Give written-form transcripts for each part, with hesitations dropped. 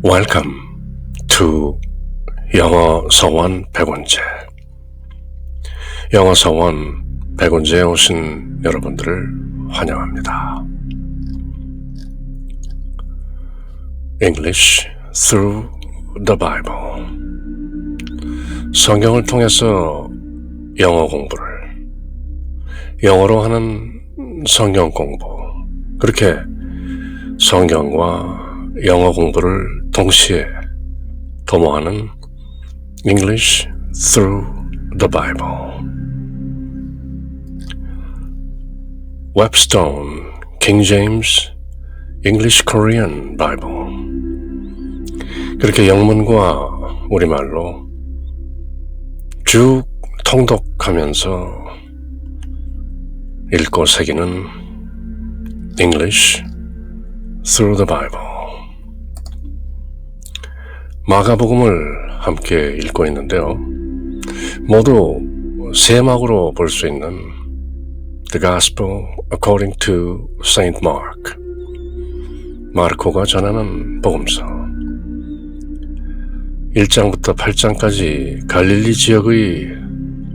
Welcome to 영어 서원 100원제. 영어 서원 100원제에 오신 여러분들을 환영합니다. English through the Bible. 성경을 통해서 영어 공부를, 영어로 하는 성경 공부, 그렇게 성경과 영어 공부를 동시에 도모하는 English through the Bible. Webstone, King James, English Korean Bible. 그렇게 영문과 우리말로 쭉 통독하면서 읽고 새기는 English through the Bible. 마가복음을 함께 읽고 있는데요. 모두 세막으로 볼 수 있는 The Gospel according to Saint Mark. 마르코가 전하는 복음서. 1장부터 8장까지 갈릴리 지역의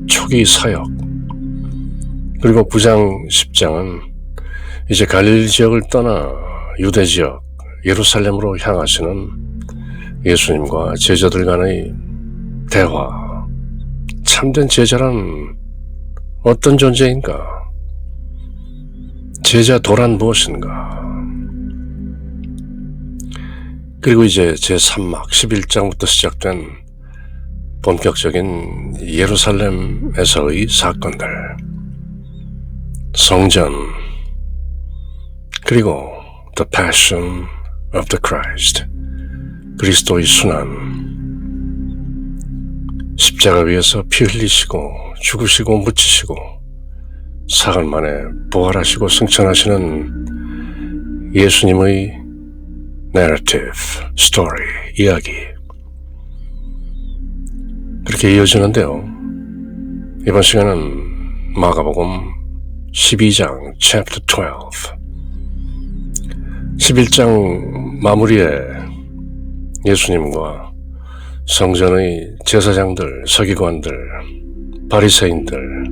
초기 사역, 그리고 9장, 10장은 이제 갈릴리 지역을 떠나 유대 지역, 예루살렘으로 향하시는 예수님과 제자들 간의 대화. 참된 제자란 어떤 존재인가? 제자 도란 무엇인가? 그리고 이제 제3막 11장부터 시작된 본격적인 예루살렘에서의 사건들, 성전, 그리고 The Passion of the Christ, 그리스도의 순환, 십자가 위에서 피 흘리시고 죽으시고 묻히시고 사흘 만에 부활하시고 승천하시는 예수님의 narrative, story, 이야기, 그렇게 이어지는데요. 이번 시간은 마가복음 12장 chapter 12, 11장 마무리에 예수님과 성전의 제사장들, 서기관들, 바리새인들,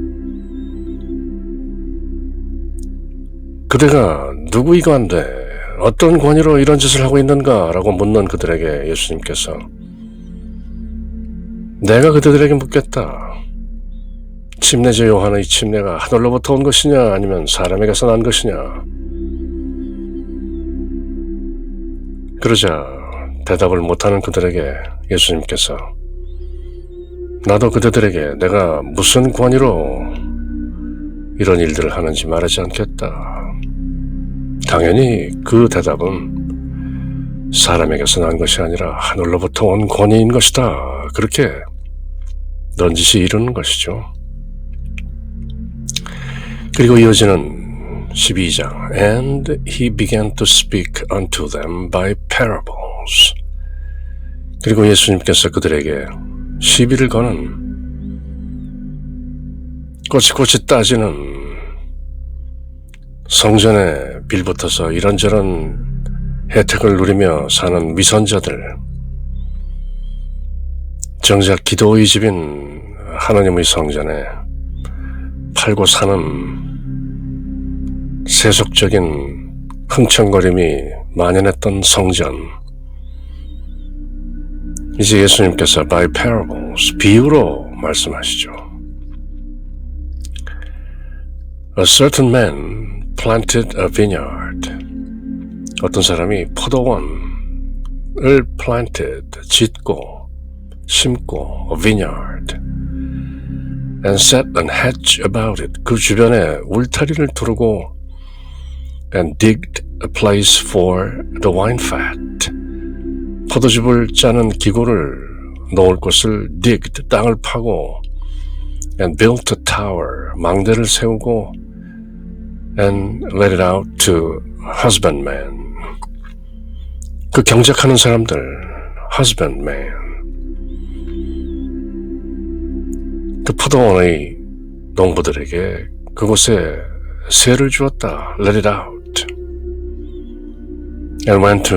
그대가 누구이건데 어떤 권위로 이런 짓을 하고 있는가? 라고 묻는 그들에게 예수님께서 내가 그들에게 묻겠다. 침례자 요한의 침례가 하늘로부터 온 것이냐 아니면 사람에게서 난 것이냐? 그러자 대답을 못하는 그들에게 예수님께서 나도 그들에게 내가 무슨 권위로 이런 일들을 하는지 말하지 않겠다. 당연히 그 대답은 사람에게서 난 것이 아니라 하늘로부터 온 권위인 것이다. 그렇게 넌지시 이루는 것이죠. 그리고 이어지는 12장 And he began to speak unto them by parables. 그리고 예수님께서 그들에게 시비를 거는, 꼬치꼬치 따지는, 성전에 빌붙어서 이런저런 혜택을 누리며 사는 위선자들, 정작 기도의 집인 하나님의 성전에 팔고 사는 세속적인 흥청거림이 만연했던 성전, 이제 예수님께서 by parables, 비유로 말씀하시죠. A certain man planted a vineyard. 어떤 사람이 포도원을 planted, 짓고, 심고, a vineyard, and set an hedge about it. 그 주변에 울타리를 두르고, and digged a place for the wine fat. 포도즙을 짜는 기구를 놓을 곳을 digged, 땅을 파고, and built a tower, 망대를 세우고, and let it out to husbandmen. 그 경작하는 사람들, husbandmen. 그 포도원의 농부들에게 그곳에 세를 주었다. Let it out. and went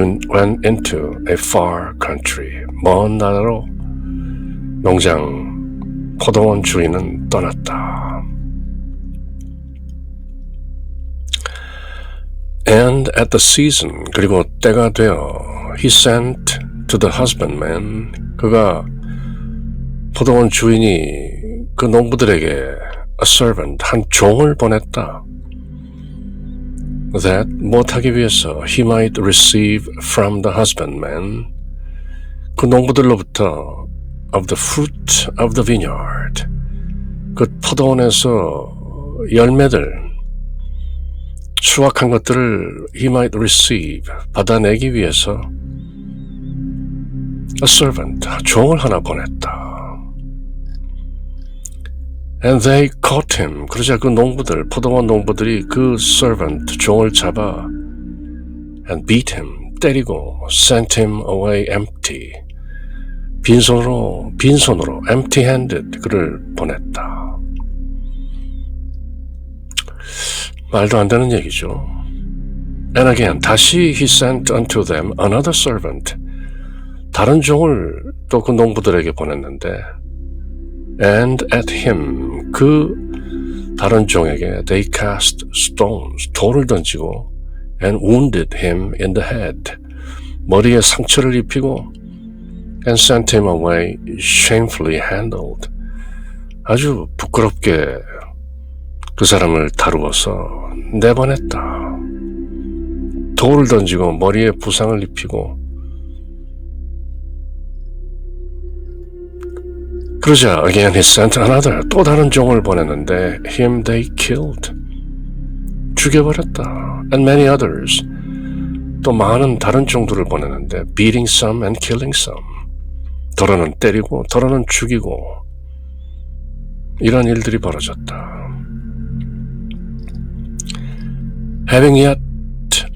into a far country. 먼 나라로 농장 포도원 주인은 떠났다. And at the season, 그리고 때가 되어 he sent to the husbandman, 그가 포도원 주인이 그 농부들에게 a servant, 한 종을 보냈다. That 못하기 위해서 he might receive from the husbandman, 그 농부들로부터 of the fruit of the vineyard, 그 포도원에서 열매들, 수확한 것들을 he might receive, 받아내기 위해서 a servant, 종을 하나 보냈다. And they caught him. 그러자 그 농부들, 포도원 농부들이 그 servant, 종을 잡아 and beat him, 때리고 sent him away empty. 빈손으로 empty-handed 그를 보냈다. 말도 안 되는 얘기죠. And again, 다시 he sent unto them another servant. 다른 종을 또 그 농부들에게 보냈는데 and at him, 그 다른 종에게 they cast stones, 돌을 던지고 and wounded him in the head, 머리에 상처를 입히고 and sent him away shamefully handled, 아주 부끄럽게 그 사람을 다루어서 내보냈다. 돌을 던지고 머리에 부상을 입히고, 그러자 again he sent another, 또 다른 종을 보냈는데 him they killed, 죽여버렸다. and many others, 또 많은 다른 종들을 보냈는데 beating some and killing some, 더러는 때리고 더러는 죽이고, 이런 일들이 벌어졌다. Having yet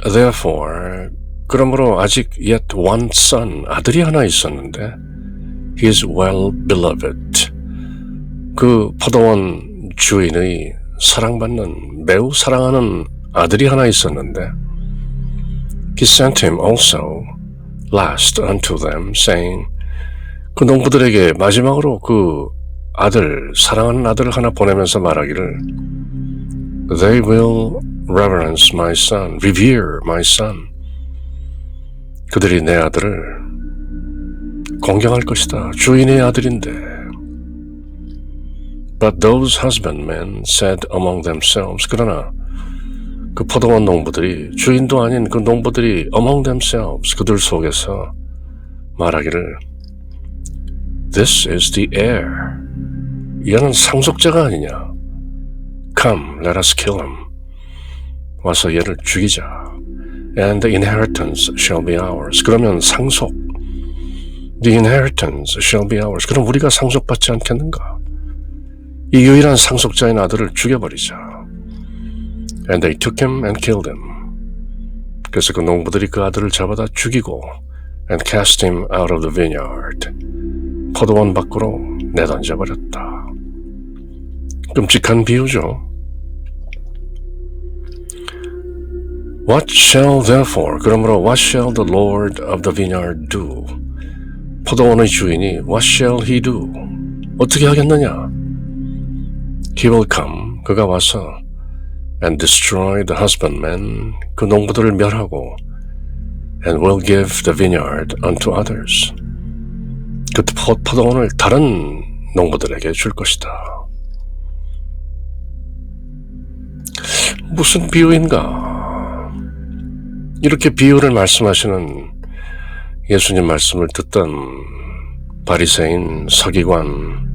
therefore, 그러므로 아직 yet one son, 아들이 하나 있었는데 his well-beloved, 그 포도원 주인의 사랑받는, 매우 사랑하는 아들이 하나 있었는데 he sent him also last unto them, saying, 그 농부들에게 마지막으로 그 아들, 사랑하는 아들을 하나 보내면서 말하기를 they will reverence my son, revere my son, 그들이 내 아들을 공경할 것이다. 주인의 아들인데. But those husbandmen said among themselves, 그러나 그 포도원 농부들이, 주인도 아닌 그 농부들이 among themselves, 그들 속에서 말하기를 This is the heir, 얘는 상속자가 아니냐. Come, let us kill him, 와서 얘를 죽이자. And the inheritance shall be ours, 그러면 상속, The inheritance shall be ours, 그럼 우리가 상속받지 않겠는가? 이 유일한 상속자인 아들을 죽여버리자. And they took him and killed him, 그래서 그 농부들이 그 아들을 잡아다 죽이고 and cast him out of the vineyard, 포도원 밖으로 내던져버렸다. 끔찍한 비유죠. What shall therefore, 그러므로 what shall the Lord of the vineyard do? 포도원의 주인이 what shall he do? 어떻게 하겠느냐? He will come, 그가 와서 and destroy the husbandmen, 그 농부들을 멸하고 and will give the vineyard unto others, 그 포도원을 다른 농부들에게 줄 것이다. 무슨 비유인가? 이렇게 비유를 말씀하시는 예수님 말씀을 듣던 바리새인, 서기관,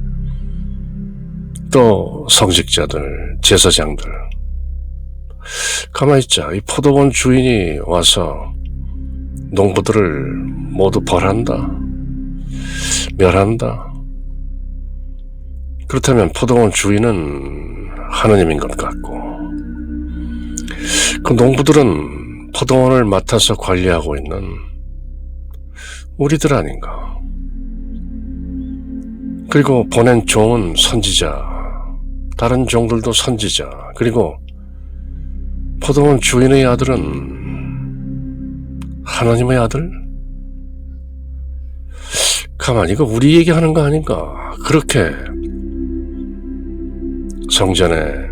또 성직자들, 제사장들, 가만히 있자. 이 포도원 주인이 와서 농부들을 모두 벌한다, 멸한다. 그렇다면 포도원 주인은 하느님인 것 같고, 그 농부들은 포도원을 맡아서 관리하고 있는 우리들 아닌가. 그리고 보낸 종은 선지자, 다른 종들도 선지자, 그리고 포도원 주인의 아들은 하나님의 아들? 가만, 이거 우리 얘기하는 거 아닌가? 그렇게 성전에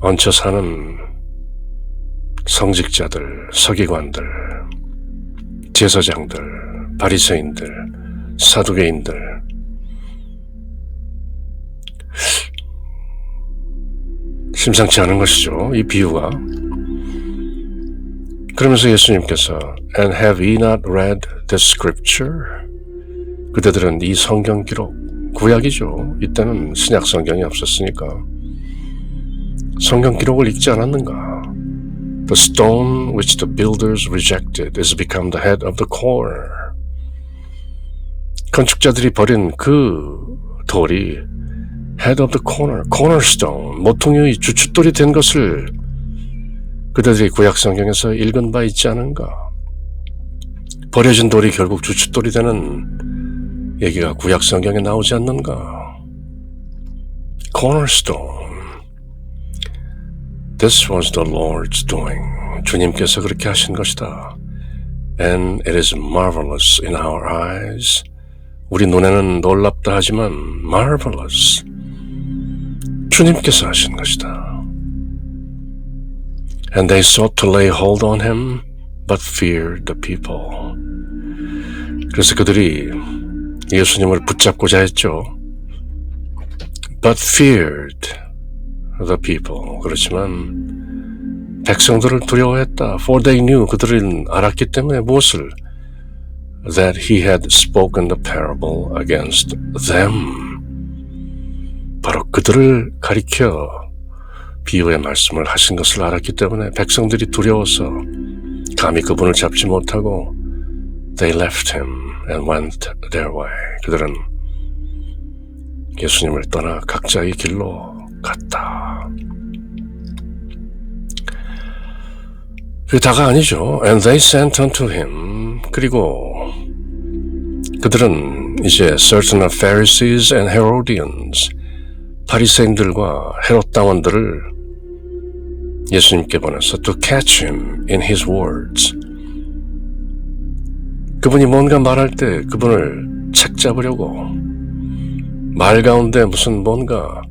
얹혀 사는 성직자들, 서기관들, 제사장들, 바리새인들, 사두개인들, 심상치 않은 것이죠, 이 비유가. 그러면서 예수님께서 And have ye not read the scripture? 그대들은 이 성경 기록, 구약이죠. 이때는 신약 성경이 없었으니까 성경 기록을 읽지 않았는가? The stone which the builders rejected is become the head of the corner. 건축자들이 버린 그 돌이 head of the corner, cornerstone, 모퉁이의 주춧돌이 된 것을 그들이 구약 성경에서 읽은 바 있지 않은가? 버려진 돌이 결국 주춧돌이 되는 얘기가 구약 성경에 나오지 않는가? cornerstone. This was the Lord's doing. 주님께서 그렇게 하신 것이다. And it is marvelous in our eyes. 우리 눈에는 놀랍다 하지만 marvelous. 주님께서 하신 것이다. And they sought to lay hold on him, but feared the people. 그래서 그들이 예수님을 붙잡고자 했죠. But feared the people. 그렇지만 백성들을 두려워했다. For they knew. 그들은 알았기 때문에 무엇을? That he had spoken the parable against them. 바로 그들을 가리켜 비유의 말씀을 하신 것을 알았기 때문에 백성들이 두려워서 감히 그분을 잡지 못하고 They left him and went their way. 그들은 예수님을 떠나 각자의 길로 갔다. 그게 다가 아니죠. And they sent unto him. 그리고 그들은 이제 certain of Pharisees and Herodians, 바리새인들과 헤롯 당원들을 예수님께 보내서 to catch him in his words. 그분이 뭔가 말할 때 그분을 책잡으려고 말 가운데 무슨 뭔가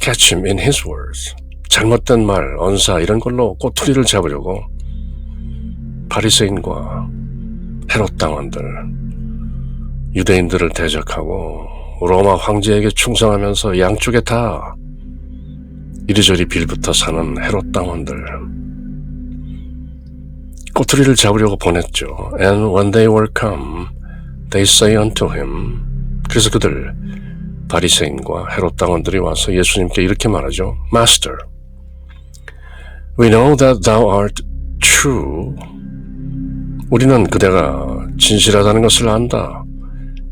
catch him in his words, 잘못된 말, 언사 이런 걸로 꼬투리를 잡으려고 바리새인과 헤롯 당원들, 유대인들을 대적하고 로마 황제에게 충성하면서 양쪽에 다 이리저리 빌붙어 사는 헤롯 당원들 꼬투리를 잡으려고 보냈죠. And when they were come, they say unto him. 그래서 그들 바리새인과 헤롯 당원들이 와서 예수님께 이렇게 말하죠. Master, we know that thou art true. 우리는 그대가 진실하다는 것을 안다.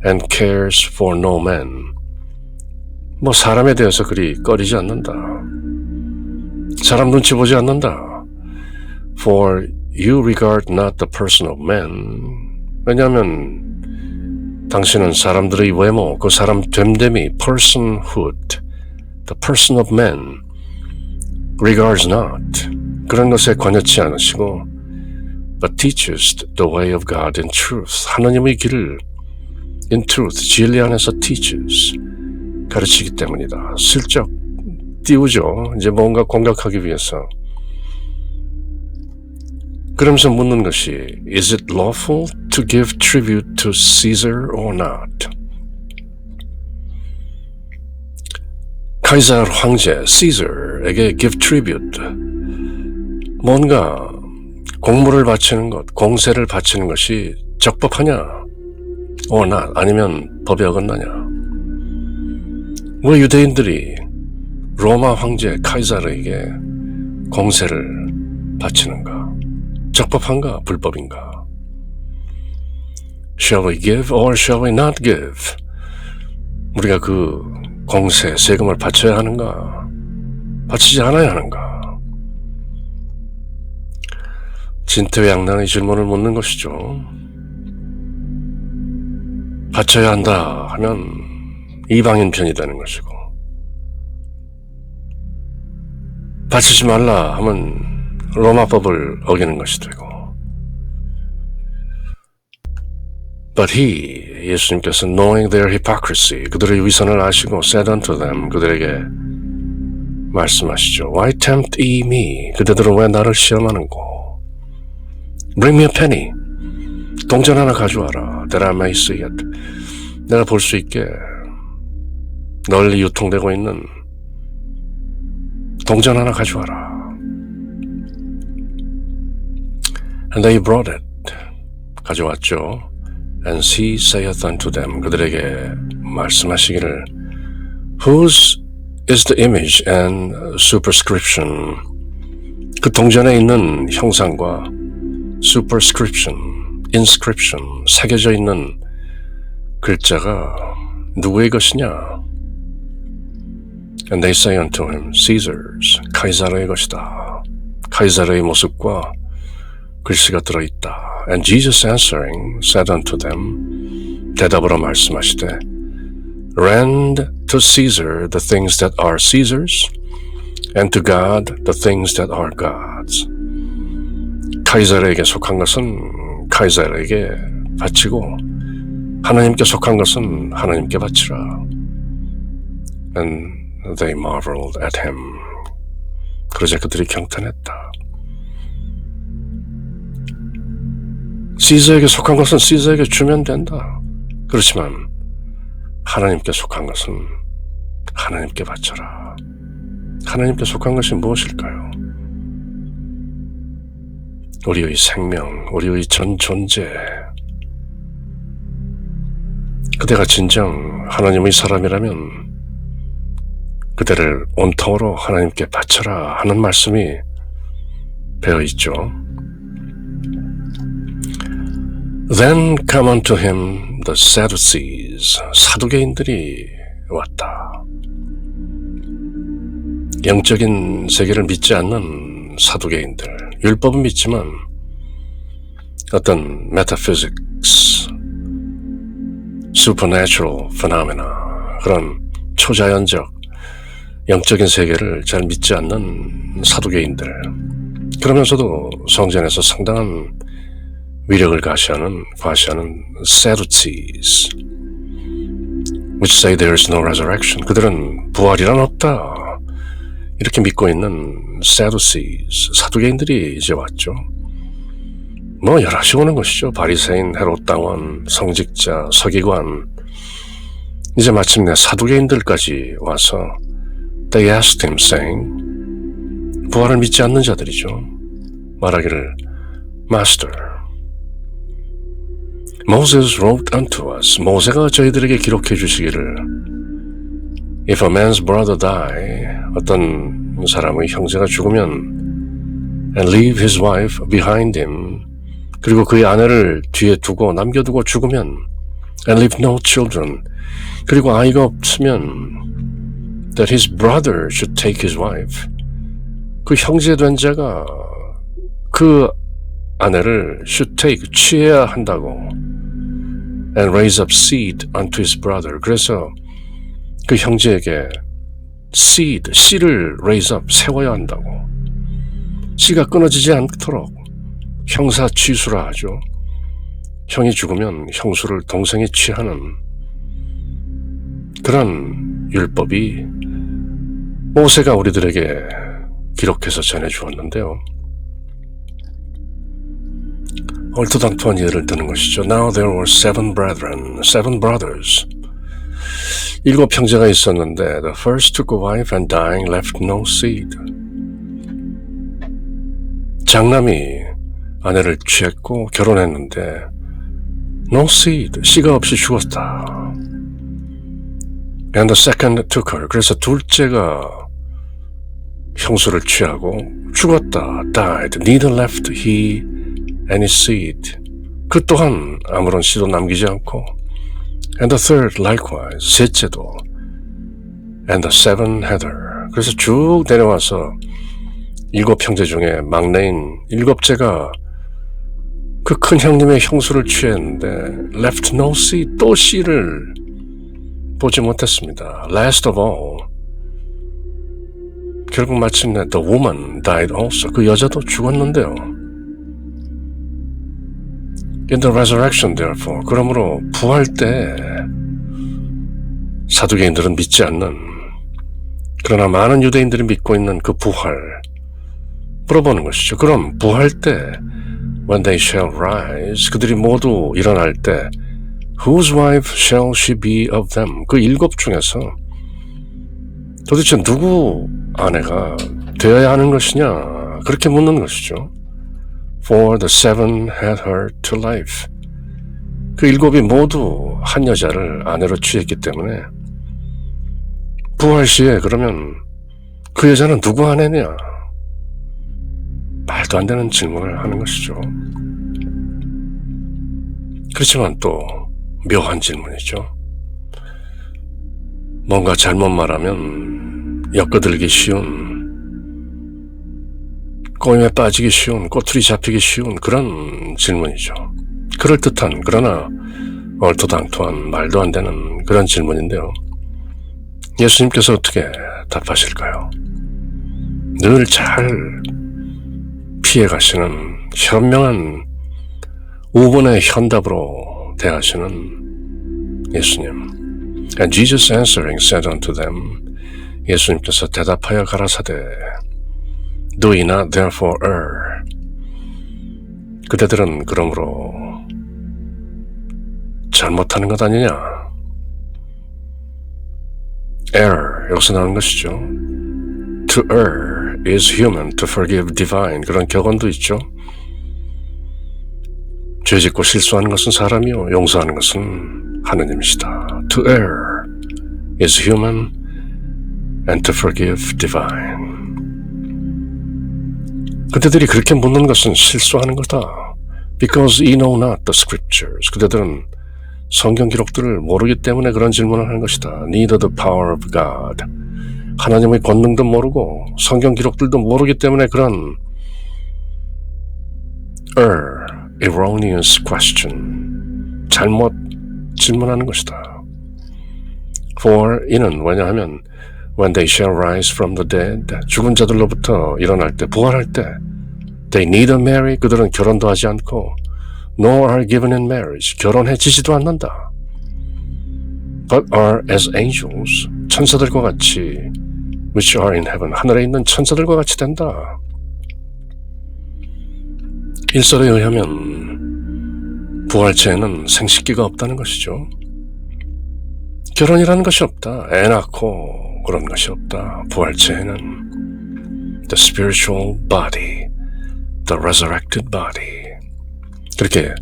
And cares for no man. 뭐 사람에 대해서 그리 꺼리지 않는다. 사람 눈치 보지 않는다. For you regard not the person of man. 왜냐하면 당신은 사람들의 외모, 그 사람 됨됨이, personhood, the person of man regards not. 그런 것에 관여치 않으시고 but teaches the way of God in truth. 하나님의 길을 in truth, 진리 안에서 teaches, 가르치기 때문이다. 슬쩍 띄우죠. 이제 뭔가 공격하기 위해서. 그러면서 묻는 것이 Is it lawful to give tribute to Caesar or not? 카이사르 황제 Caesar에게 give tribute, 뭔가 공물을 바치는 것, 공세를 바치는 것이 적법하냐? or not, 아니면 법에 어긋나냐? 왜 유대인들이 로마 황제 카이사르에게 공세를 바치는가? 적법한가? 불법인가? Shall we give or shall we not give? 우리가 그 공세, 세금을 바쳐야 하는가? 바치지 않아야 하는가? 진퇴양난의 질문을 묻는 것이죠. 바쳐야 한다 하면 이방인 편이 되는 것이고, 바치지 말라 하면 로마법을 어기는 것이 되고, But he, 예수님께서 knowing their hypocrisy, 그들의 위선을 아시고 said unto them, 그들에게 말씀하시죠. Why tempt ye me? 그대들은 왜 나를 시험하는고? Bring me a penny. 동전 하나 가져와라. That I may see it. 내가 볼 수 있게 널리 유통되고 있는 동전 하나 가져와라. And they brought it. 가져왔죠. And he saith unto them. 그들에게 말씀하시기를 Whose is the image and superscription? 그 동전에 있는 형상과 superscription, inscription, 새겨져 있는 글자가 누구의 것이냐? And they say unto him, Caesar's, 카이사르의 것이다. 카이사르의 모습과 글씨가 들어있다. And Jesus answering said unto them, 대답으로 말씀하시되, Rend to Caesar the things that are Caesar's, and to God the things that are God's. 카이사르에게 속한 것은 카이사르에게 바치고 하나님께 속한 것은 하나님께 바치라. And they marveled at him. 그러자 그들이 경탄했다. 시저에게 속한 것은 시저에게 주면 된다. 그렇지만 하나님께 속한 것은 하나님께 바쳐라. 하나님께 속한 것이 무엇일까요? 우리의 생명, 우리의 전 존재. 그대가 진정 하나님의 사람이라면 그대를 온통으로 하나님께 바쳐라 하는 말씀이 배어 있죠. Then come unto him the Sadducees. 사두개인들이 왔다. 영적인 세계를 믿지 않는 사두개인들. 율법은 믿지만 어떤 metaphysics, supernatural phenomena, 그런 초자연적 영적인 세계를 잘 믿지 않는 사두개인들. 그러면서도 성전에서 상당한 위력을 과시하는 Sadducees, which say there is no resurrection. 그들은 부활이란 없다. 이렇게 믿고 있는 Sadducees, 사두개인들이 이제 왔죠. 뭐 여럿이 오는 것이죠. 바리새인, 헤롯 당원, 성직자, 서기관. 이제 마침내 사두개인들까지 와서 They asked him, saying, 부활을 믿지 않는 자들이죠. 말하기를, Master, Moses wrote unto us. 모세가 저희들에게 기록해 주시기를 If a man's brother die, 어떤 사람의 형제가 죽으면 and leave his wife behind him, 그리고 그의 아내를 뒤에 두고 남겨두고 죽으면 and leave no children, 그리고 아이가 없으면 that his brother should take his wife, 그 형제된 자가 그 아내를 should take, 취해야 한다고 and raise up seed unto his brother. 그래서 그 형제에게 seed, 씨를 raise up, 세워야 한다고. 씨가 끊어지지 않도록 형사 취수라 하죠. 형이 죽으면 형수를 동생이 취하는 그런 율법이 모세가 우리들에게 기록해서 전해주었는데요. 얼토당토한 예를 드는 것이죠. Now there were 7 brethren, 7 brothers. 7 형제가 있었는데 the first took a wife and dying left no seed. 장남이 아내를 취했고 결혼했는데 no seed, 씨가 없이 죽었다. And the second took her. 그래서 둘째가 형수를 취하고 죽었다. died. Neither left he any seed. 그 또한 아무런 씨도 남기지 않고 and the third likewise. 셋째도 and the 7 had her. 그래서 쭉 내려와서 7 형제 중에 막내인 7째가 그 큰 형님의 형수를 취했는데 left no seed. 또 씨를 보지 못했습니다. Last of all, 결국 마침내 the woman died also. 그 여자도 죽었는데요. In the resurrection, therefore, 그러므로 부활 때 사두개인들은 믿지 않는, 그러나 많은 유대인들이 믿고 있는 그 부활, 물어보는 것이죠. 그럼 부활 때 when they shall rise, 그들이 모두 일어날 때 whose wife shall she be of them? 그 7 중에서 도대체 누구 아내가 되어야 하는 것이냐? 그렇게 묻는 것이죠. For the 7 had her to life. 그 7이 모두 한 여자를 아내로 취했기 때문에 부활 시에 그러면 그 여자는 누구 아내냐? 말도 안 되는 질문을 하는 것이죠. 그렇지만 또 묘한 질문이죠. 뭔가 잘못 말하면 엮어들기 쉬운, 꼬임에 빠지기 쉬운, 꼬투리 잡히기 쉬운 그런 질문이죠. 그럴듯한, 그러나 얼토당토한, 말도 안 되는 그런 질문인데요. 예수님께서 어떻게 답하실까요? 늘 잘 피해가시는 현명한 우분의 현답으로 대하시는 예수님. And Jesus answering said unto them, 예수님께서 대답하여 가라사대, Do ye not therefore err? 그대들은 그러므로 잘못하는 것 아니냐? err, 여기서 나오는 것이죠. To err is human, to forgive divine. 그런 격언도 있죠. 죄짓고 실수하는 것은 사람이요, 용서하는 것은 하느님이시다. To err is human and to forgive divine. 그대들이 그렇게 묻는 것은 실수하는 거다. Because ye know not the scriptures. 그대들은 성경 기록들을 모르기 때문에 그런 질문을 하는 것이다. Neither the power of God. 하나님의 권능도 모르고 성경 기록들도 모르기 때문에 그런 erroneous question, 잘못 질문하는 것이다. For 이는 왜냐하면 when they shall rise from the dead, 죽은 자들로부터 일어날 때, 부활할 때, they neither marry, 그들은 결혼도 하지 않고, nor are given in marriage, 결혼해지지도 않는다. But are as angels, 천사들과 같이, which are in heaven, 하늘에 있는 천사들과 같이 된다. 일설에 의하면 부활체에는 생식기가 없다는 것이죠. 결혼이라는 것이 없다. 애 낳고 그런 것이 없다. 부활체에는 the spiritual body, the resurrected body. 그렇게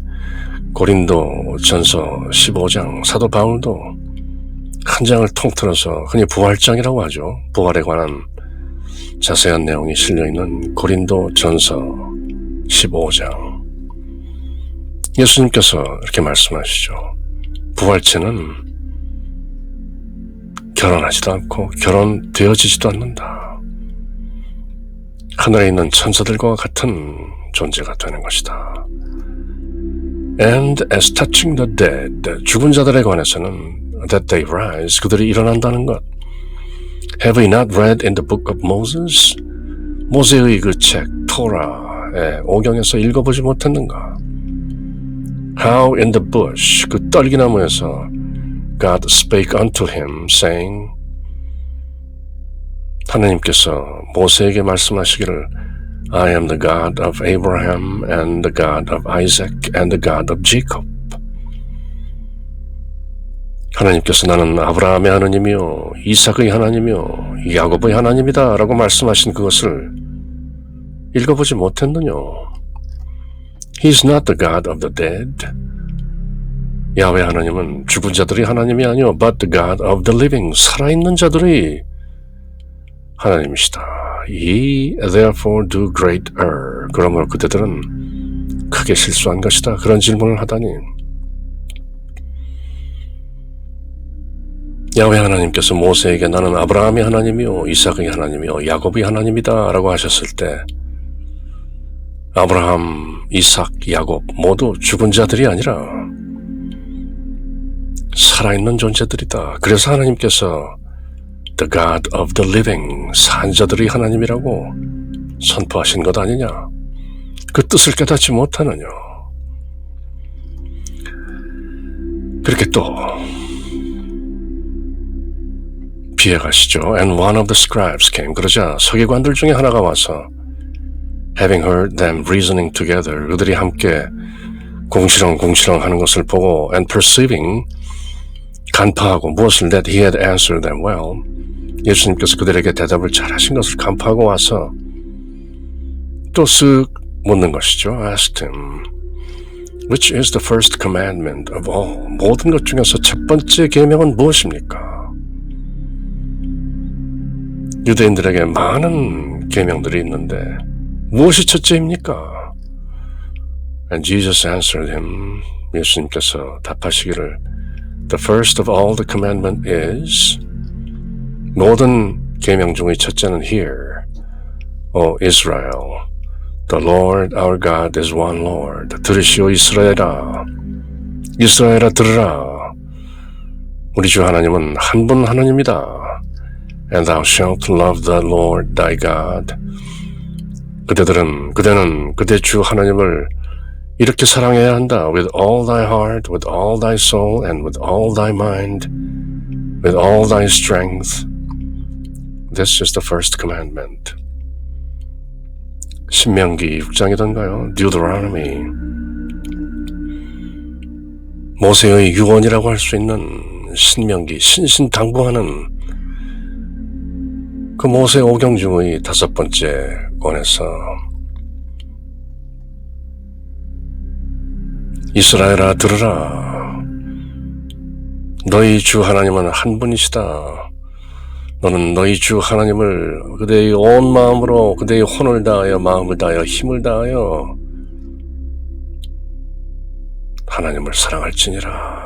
고린도 전서 15장 사도 바울도 한 장을 통틀어서 흔히 부활장이라고 하죠. 부활에 관한 자세한 내용이 실려있는 고린도 전서 15장. 예수님께서 이렇게 말씀하시죠. 부활체는 결혼하지도 않고 결혼되어지지도 않는다. 하늘에 있는 천사들과 같은 존재가 되는 것이다. And as touching the dead, 죽은 자들에 관해서는 that they rise, 그들이 일어난다는 것. Have we not read in the book of Moses? 모세의 그 책 토라의 오경에서 읽어보지 못했는가? How in the bush, 그 떨기나무에서 God spake unto him, saying, 하나님께서 모세에게 말씀하시기를 I am the God of Abraham and the God of Isaac and the God of Jacob. 하나님께서 나는 아브라함의 하나님이요 이삭의 하나님이요 야곱의 하나님이다 라고 말씀하신 그것을 읽어보지 못했느냐? He is not the God of the dead. 야훼 하나님은 죽은 자들이 하나님이 아니요 but the God of the living, 살아있는 자들이 하나님이시다. Ye therefore do great err. 그러므로 그대들은 크게 실수한 것이다. 그런 질문을 하다니 야훼 하나님께서 모세에게 나는 아브라함의 하나님이요 이삭의 하나님이요 야곱의 하나님이다 라고 하셨을 때 아브라함, 이삭, 야곱 모두 죽은 자들이 아니라 살아있는 존재들이다. 그래서 하나님께서 The God of the living, 산 자들이 하나님이라고 선포하신 것 아니냐? 그 뜻을 깨닫지 못하느냐? 또 비해가시죠. And one of the scribes came. 그러자 서기관들 중에 하나가 와서 having heard them reasoning together, 그들이 함께 공시렁공시렁 하는 것을 보고 and perceiving, 간파하고 무엇을 that he had answered them well, 예수님께서 그들에게 대답을 잘하신 것을 간파하고 와서 또 쓱 묻는 것이죠. asked him, which is the first commandment of all? 모든 것 중에서 첫 번째 계명은 무엇입니까? 유대인들에게 많은 계명들이 있는데 무엇이 첫째입니까? And Jesus answered him, 예수님께서 답하시기를 The first of all the commandment is, 모든 계명 중의 첫째는 Hear, O Israel, the Lord our God is one Lord. 들으시오 이스라엘아, 이스라엘아 들으라. 우리 주 하나님은 한 분 하나님이다. And thou shalt love the Lord thy God. 그대는 그대 주 하나님을 이렇게 사랑해야 한다. With all thy heart, with all thy soul, and with all thy mind, with all thy strength. This is the first commandment. 신명기 6장이던가요? Deuteronomy. 모세의 유언이라고 할 수 있는 신명기, 신신당부하는 그 모세 오경 중의 5번째 권에서 이스라엘아 들으라. 너희 주 하나님은 한 분이시다. 너는 너희 주 하나님을 그대의 온 마음으로, 그대의 혼을 다하여, 마음을 다하여, 힘을 다하여 하나님을 사랑할지니라.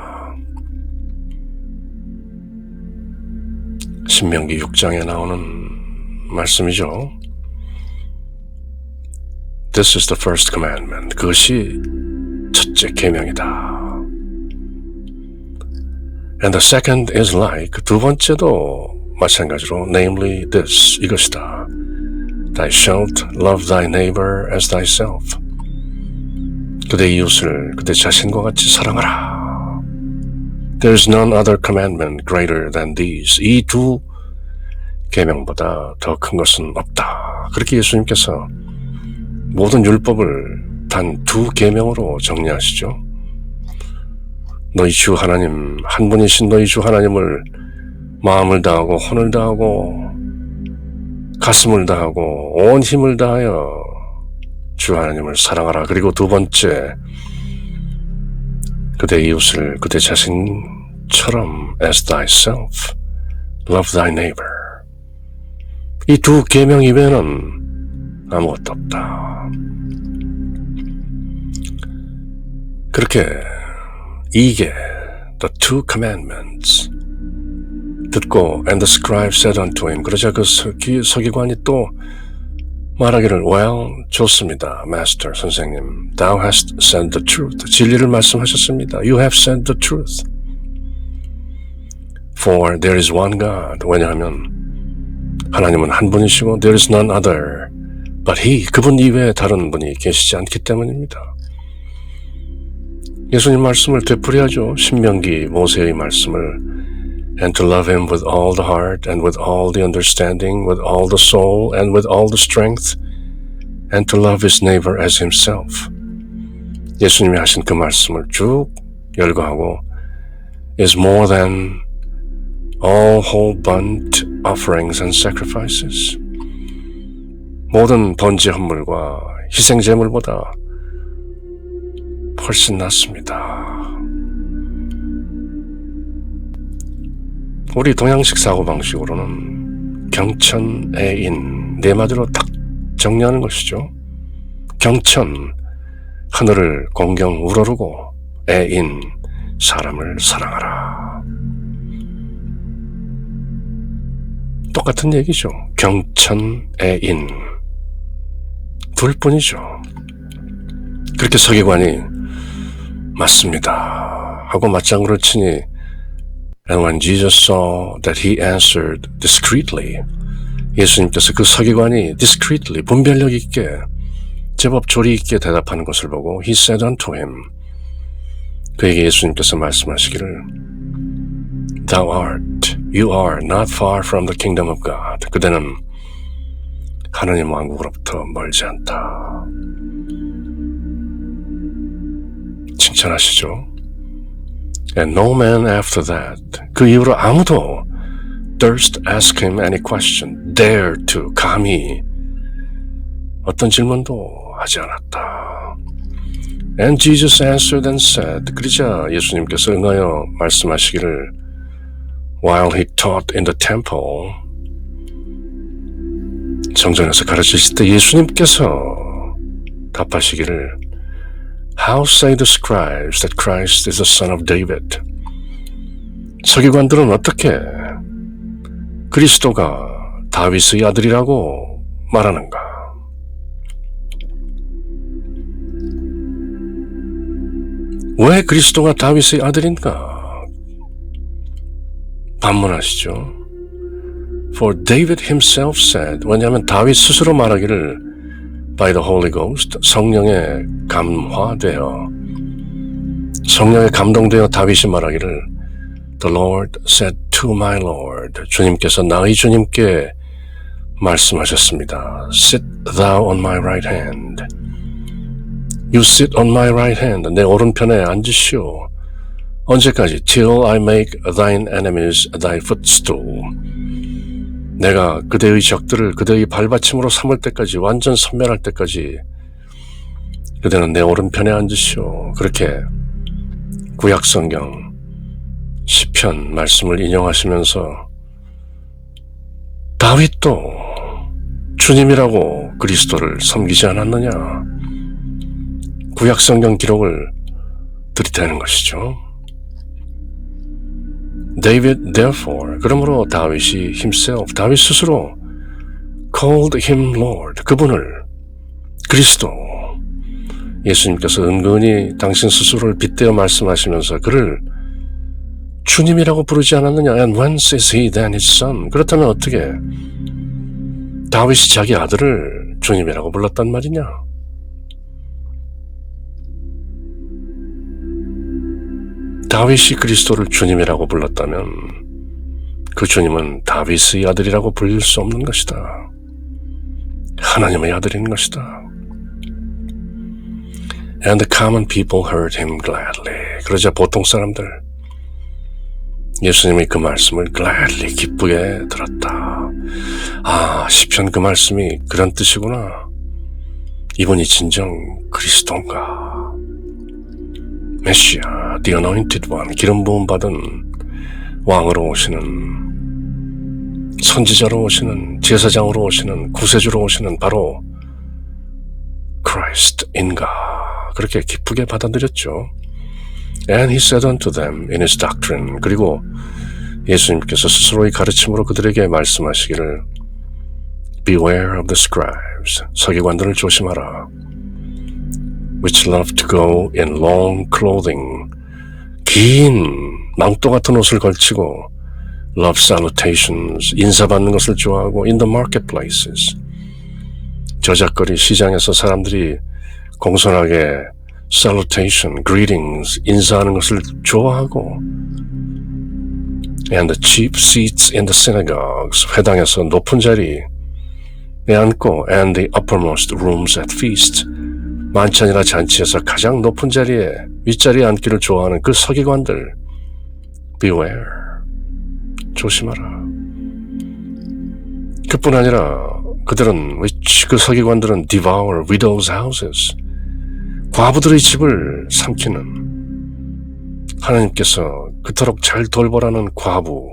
신명기 6장에 나오는 말씀이죠. This is the first commandment. 그것이 첫째 계명이다. And the second is like, 두 번째도 마찬가지로 namely this, 이것이다. Thou shalt love thy neighbor as thyself. 그대 이웃을 그대 자신과 같이 사랑하라. There is none other commandment greater than these. 이 두 계명보다 더 큰 것은 없다. 그렇게 예수님께서 모든 율법을 단 두 계명으로 정리하시죠. 너희 주 하나님, 한 분이신 너희 주 하나님을 마음을 다하고 혼을 다하고 가슴을 다하고 온 힘을 다하여 주 하나님을 사랑하라. 그리고 두 번째, 그대 이웃을 그대 자신처럼 as thyself, love thy neighbor. 이 두 계명 이외에는 아무것도 없다. 그렇게 이게 the two commandments 듣고 and the scribe said unto him, 그러자 그 서기관이 또 말하기를 well, 좋습니다. Master, 선생님, thou hast said the truth. 진리를 말씀하셨습니다. You have said the truth. For there is one God. 왜냐하면 하나님은 한 분이시고 there is none other but he, 그분 이외에 다른 분이 계시지 않기 때문입니다. 예수님 말씀을 되풀이하죠. 신명기 모세의 말씀을 and to love him with all the heart and with all the understanding, with all the soul and with all the strength, and to love his neighbor as himself. 예수님이 하신 그 말씀을 쭉 열거하고 is more than all whole burnt offerings and sacrifices. 모든 번제 헌물과 희생 제물보다 훨씬 낫습니다. 우리 동양식 사고방식으로는 경천애인, 네 마디로 딱 정리하는 것이죠. 경천, 하늘을 공경 우러르고, 애인, 사람을 사랑하라. 똑같은 얘기죠. 경천애인, 둘뿐이죠. 그렇게 서기관이 맞습니다 하고 맞장구를 치니 And when Jesus saw that he answered discreetly, 예수님께서 그 서기관이 discreetly, 분별력 있게, 제법 조리 있게 대답하는 것을 보고 He said unto him, 그에게 예수님께서 말씀하시기를 You are not far from the kingdom of God. 그대는 하나님 왕국으로부터 멀지 않다. 칭찬하시죠. And no man after that, 그 이후로 아무도 durst ask him any question, dare to, 감히 어떤 질문도 하지 않았다. And Jesus answered and said, 그러자 예수님께서 응하여 말씀하시기를 while he taught in the temple, 성전에서 가르치실 때 예수님께서 답하시기를 How say the scribes that Christ is the son of David? 서기관들은 어떻게 그리스도가 다윗의 아들이라고 말하는가? 왜 그리스도가 다윗의 아들인가? 반문하시죠. For David himself said, 왜냐하면 다윗 스스로 말하기를 by the Holy Ghost, 성령에 감화되어 성령에 감동되어 다윗이 말하기를 The Lord said to my Lord, 주님께서 나의 주님께 말씀하셨습니다. Sit thou on my right hand. You sit on my right hand. 내 오른편에 앉으시오. 언제까지? Till I make thine enemies thy footstool. 내가 그대의 적들을 그대의 발받침으로 삼을 때까지, 완전 섬멸할 때까지 그대는 내 오른편에 앉으시오. 그렇게 구약성경 시편 말씀을 인용하시면서 다윗도 주님이라고 그리스도를 섬기지 않았느냐? 구약성경 기록을 들이대는 것이죠. David therefore, 그러므로 다윗이 himself, 다윗 스스로 called him Lord, 그분을 그리스도, 예수님께서 은근히 당신 스스로를 빗대어 말씀하시면서 그를 주님이라고 부르지 않았느냐? And whence is he then his son? 그렇다면 어떻게 다윗이 자기 아들을 주님이라고 불렀단 말이냐? 다윗이 그리스도를 주님이라고 불렀다면 그 주님은 다윗의 아들이라고 불릴 수 없는 것이다. 하나님의 아들인 것이다. And the common people heard him gladly. 그러자 보통 사람들 예수님의 그 말씀을 gladly, 기쁘게 들었다. 아, 시편 그 말씀이 그런 뜻이구나. 이분이 진정 그리스도인가. 메시아, the anointed one, 기름 부음 받은 왕으로 오시는, 선지자로 오시는, 제사장으로 오시는, 구세주로 오시는 바로 Christ인가. 그렇게 기쁘게 받아들였죠. And he said unto them in his doctrine, 그리고 예수님께서 스스로의 가르침으로 그들에게 말씀하시기를 Beware of the scribes, 서기관들을 조심하라. Which love to go in long clothing, 긴 망토 같은 옷을 걸치고 love salutations, 인사받는 것을 좋아하고 in the marketplaces, 저작거리 시장에서 사람들이 공손하게 salutation, greetings, 인사하는 것을 좋아하고 and the cheap seats in the synagogues, 회당에서 높은 자리에 앉고 and the uppermost rooms at feast, 만찬이나 잔치에서 가장 높은 자리에 윗자리에 앉기를 좋아하는 그 서기관들 beware, 조심하라. 그뿐 아니라 그들은 그 서기관들은 devour widows' houses, 과부들의 집을 삼키는, 하나님께서 그토록 잘 돌보라는 과부,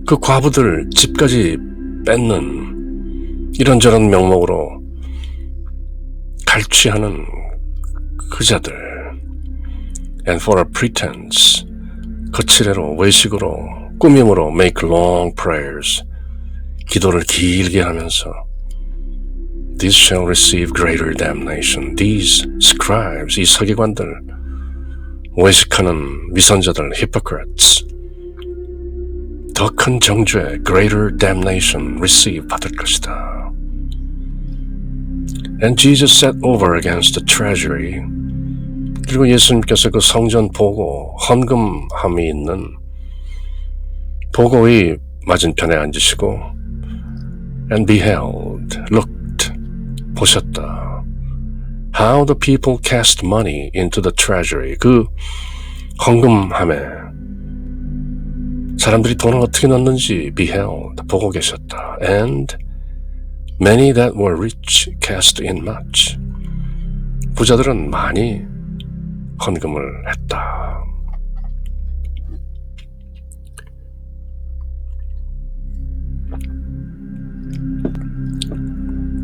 그 과부들 집까지 뺏는 이런저런 명목으로 갈취하는 그 자들. And for a pretense, 거칠애로, 외식으로, 꾸밈으로 make long prayers, 기도를 길게 하면서 These shall receive greater damnation. These scribes, 이 서기관들, 외식하는 위선자들, hypocrites, 더 큰 정죄, greater damnation, receive, 받을 것이다. And Jesus set over against the treasury, 그리고 예수님께서 그 성전 보고 헌금함이 있는 보고의 맞은편에 앉으시고 and beheld, looked, 보셨다. How the people cast money into the treasury. 그 헌금함에 사람들이 돈을 어떻게 넣는지 beheld, 보고 계셨다. And many that were rich cast in much. 부자들은 많이 헌금을 했다.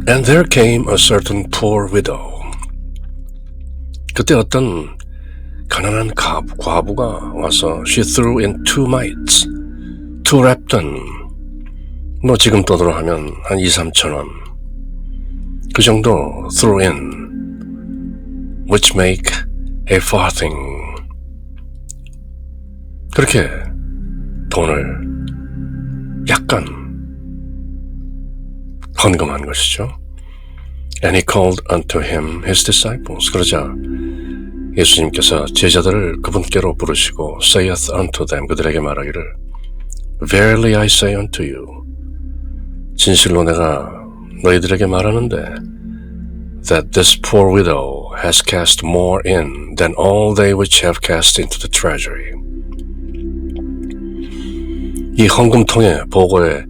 And there came a certain poor widow. 그때 어떤 가난한 과부가 와서 she threw in 2 mites. 2 랍돈. 뭐 지금 돈으로 하면 한 2-3천 원. 그 정도 threw in. Which make a farthing. 그렇게 돈을 약간 헌금한 것이죠. And he called unto him his disciples. 그러자 예수님께서 제자들을 그분께로 부르시고 saith unto them. 그들에게 말하기를 Verily I say unto you. 진실로 내가 너희들에게 말하는데 that this poor widow has cast more in than all they which have cast into the treasury. 이 헌금통에 보고에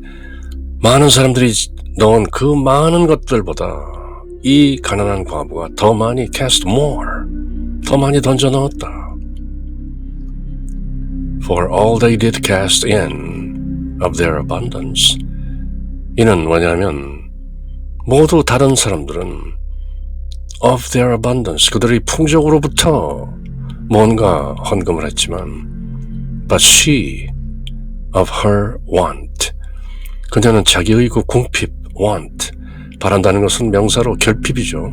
많은 사람들이 넣은 그 많은 것들보다 이 가난한 과부가 더 많이 cast more, 더 많이 던져 넣었다. For all they did cast in of their abundance. 이는 뭐냐면 모두 다른 사람들은 of their abundance, 그들의 풍족으로부터 뭔가 헌금을 했지만 but she of her want. 그녀는 자기의 그 궁핍, want, 바란다는 것은 명사로 결핍이죠.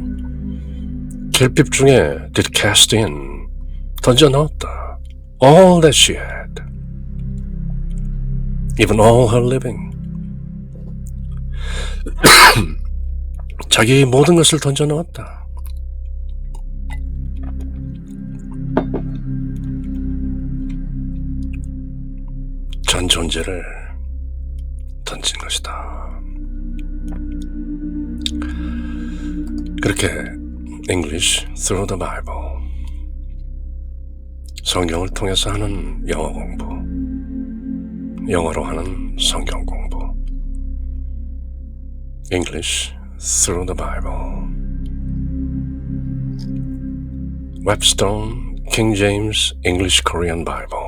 결핍 중에 did cast in, 던져 넣었다. All that she had, even all her living. 자기의 모든 것을 던져 넣었다. 전 존재를 던진 것이다. 그렇게 English through the Bible, 성경을 통해서 하는 영어 공부, 영어로 하는 성경 공부. English through the Bible. Webstone King James English Korean Bible.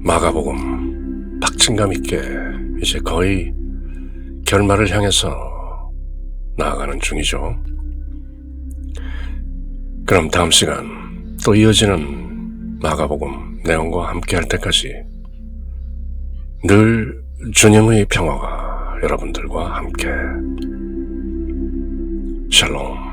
마가복음 박진감 있게 이제 거의 결말을 향해서 나아가는 중이죠. 그럼 다음 시간 또 이어지는 마가복음 내용과 함께 할 때까지 늘 주님의 평화가 여러분들과 함께. 샬롬.